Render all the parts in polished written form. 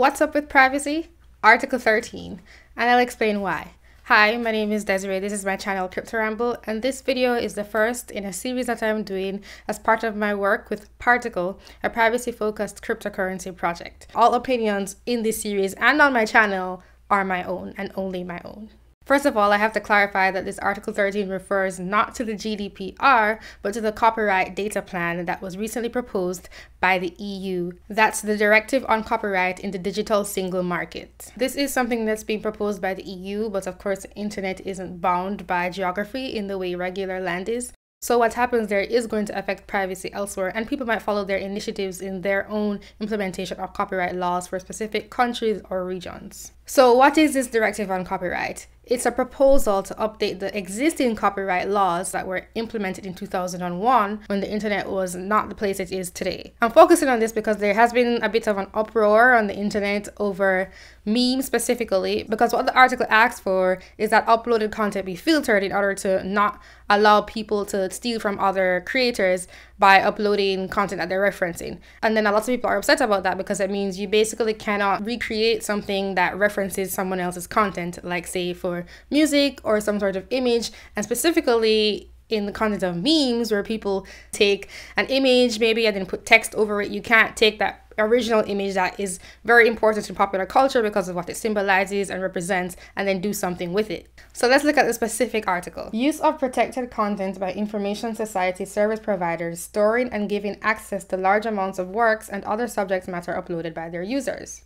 What's up with privacy? Article 13, and I'll explain why. Hi, my name is Desiree. This is my channel Ramble, and this video is the first in a series that I'm doing as part of my work with Particl, a privacy-focused cryptocurrency project. All opinions in this series and on my channel are my own and only my own. First of all, I have to clarify that this Article 13 refers not to the GDPR, but to the Copyright Data Plan that was recently proposed by the EU. That's the Directive on Copyright in the Digital Single Market. This is something that's being proposed by the EU, but of course the internet isn't bound by geography in the way regular land is. So what happens there is going to affect privacy elsewhere, and people might follow their initiatives in their own implementation of copyright laws for specific countries or regions. So what is this Directive on Copyright? It's a proposal to update the existing copyright laws that were implemented in 2001 when the internet was not the place it is today. I'm focusing on this because there has been a bit of an uproar on the internet over memes specifically, because what the article asks for is that uploaded content be filtered in order to not allow people to steal from other creators by uploading content that they're referencing. And then a lot of people are upset about that because it means you basically cannot recreate something that references someone else's content, like say for music or some sort of image, and specifically in the content of memes where people take an image maybe and then put text over it. You can't take that original image that is very important to popular culture because of what it symbolizes and represents and then do something with it. So let's look at the specific article. Use of protected content by information society service providers storing and giving access to large amounts of works and other subject matter uploaded by their users.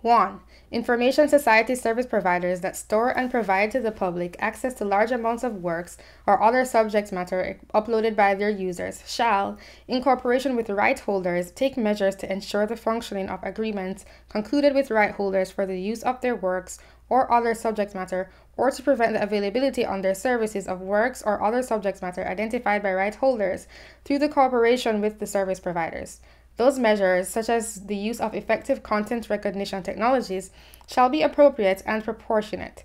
1. Information society service providers that store and provide to the public access to large amounts of works or other subject matter uploaded by their users shall, in cooperation with right holders, take measures to ensure the functioning of agreements concluded with right holders for the use of their works or other subject matter, or to prevent the availability on their services of works or other subject matter identified by right holders through the cooperation with the service providers. Those measures, such as the use of effective content recognition technologies, shall be appropriate and proportionate.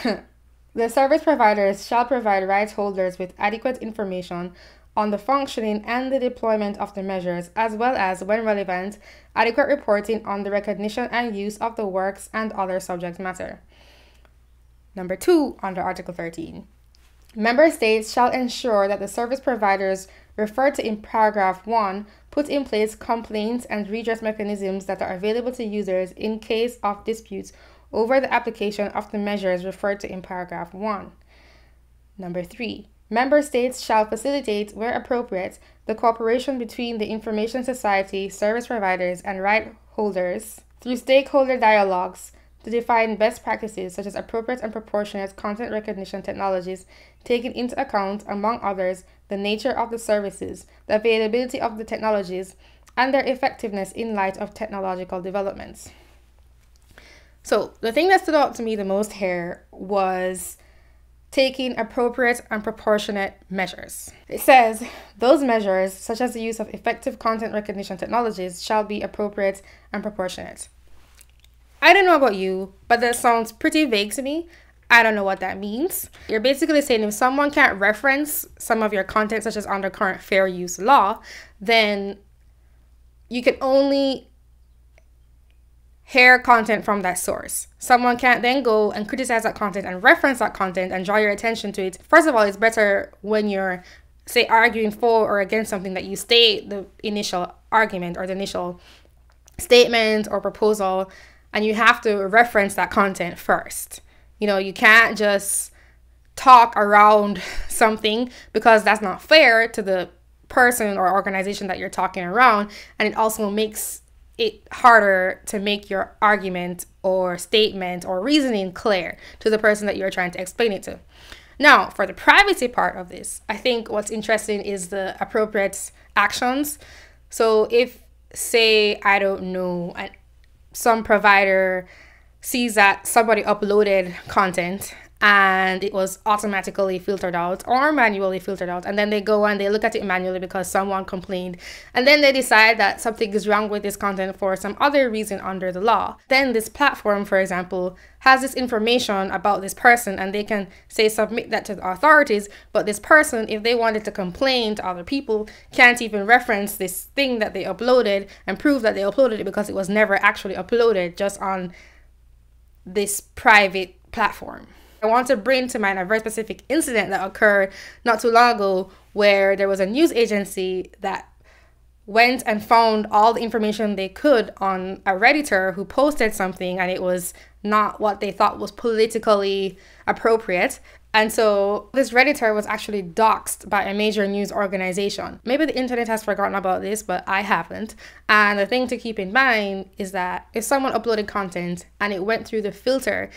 The service providers shall provide rights holders with adequate information on the functioning and the deployment of the measures, as well as, when relevant, adequate reporting on the recognition and use of the works and other subject matter. Number 2, under Article 13. Member states shall ensure that the service providers referred to in paragraph 1 put in place complaints and redress mechanisms that are available to users in case of disputes over the application of the measures referred to in paragraph 1. Number 3. Member states shall facilitate, where appropriate, the cooperation between the information society, service providers, and right holders through stakeholder dialogues to define best practices such as appropriate and proportionate content recognition technologies, taking into account, among others, the nature of the services, the availability of the technologies, and their effectiveness in light of technological developments. So the thing that stood out to me the most here was taking appropriate and proportionate measures. It says, those measures, such as the use of effective content recognition technologies, shall be appropriate and proportionate. I don't know about you, but that sounds pretty vague to me. I don't know what that means. You're basically saying if someone can't reference some of your content, such as under current fair use law, then you can only hear content from that source. Someone can't then go and criticize that content and reference that content and draw your attention to it. First of all, it's better when you're, say, arguing for or against something that you state the initial argument or the initial statement or proposal, and you have to reference that content first. You know, you can't just talk around something because that's not fair to the person or organization that you're talking around. And it also makes it harder to make your argument or statement or reasoning clear to the person that you're trying to explain it to. Now, for the privacy part of this, I think what's interesting is the appropriate actions. So if, say, I don't know, some provider sees that somebody uploaded content and it was automatically filtered out or manually filtered out, and then they go and they look at it manually because someone complained, and then they decide that something is wrong with this content for some other reason under the law. Then this platform, for example, has this information about this person, and they can say submit that to the authorities, but this person, if they wanted to complain to other people, can't even reference this thing that they uploaded and prove that they uploaded it because it was never actually uploaded, just on this private platform. I want to bring to mind a very specific incident that occurred not too long ago, where there was a news agency that went and found all the information they could on a Redditor who posted something, and it was not what they thought was politically appropriate. And so this Redditor was actually doxxed by a major news organization. Maybe the internet has forgotten about this, but I haven't. And the thing to keep in mind is that if someone uploaded content and it went through the filter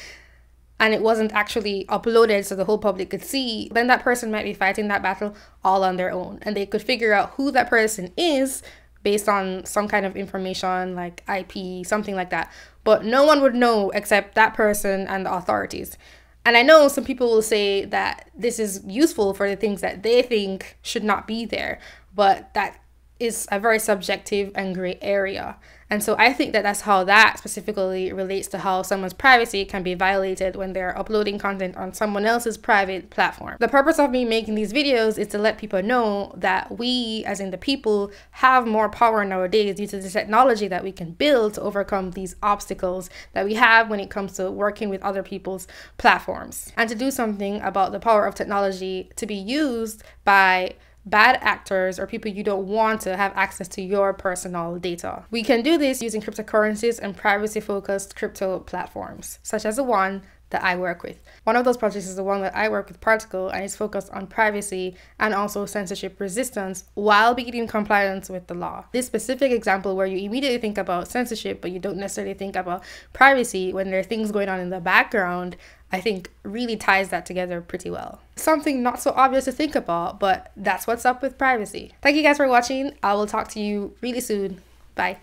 and it wasn't actually uploaded so the whole public could see, then that person might be fighting that battle all on their own. And they could figure out who that person is based on some kind of information like IP, something like that. But no one would know except that person and the authorities. And I know some people will say that this is useful for the things that they think should not be there, but that is a very subjective and gray area. And so I think that that's how that specifically relates to how someone's privacy can be violated when they're uploading content on someone else's private platform. The purpose of me making these videos is to let people know that we, as in the people, have more power nowadays due to the technology that we can build to overcome these obstacles that we have when it comes to working with other people's platforms, and to do something about the power of technology to be used by bad actors or people you don't want to have access to your personal data. We can do this using cryptocurrencies and privacy-focused crypto platforms, such as the one that I work with. One of those projects is the one that I work with, Particl, and it's focused on privacy and also censorship resistance while being in compliance with the law. This specific example where you immediately think about censorship but you don't necessarily think about privacy when there are things going on in the background, I think really ties that together pretty well. Something not so obvious to think about, but that's what's up with privacy. Thank you guys for watching. I will talk to you really soon. Bye.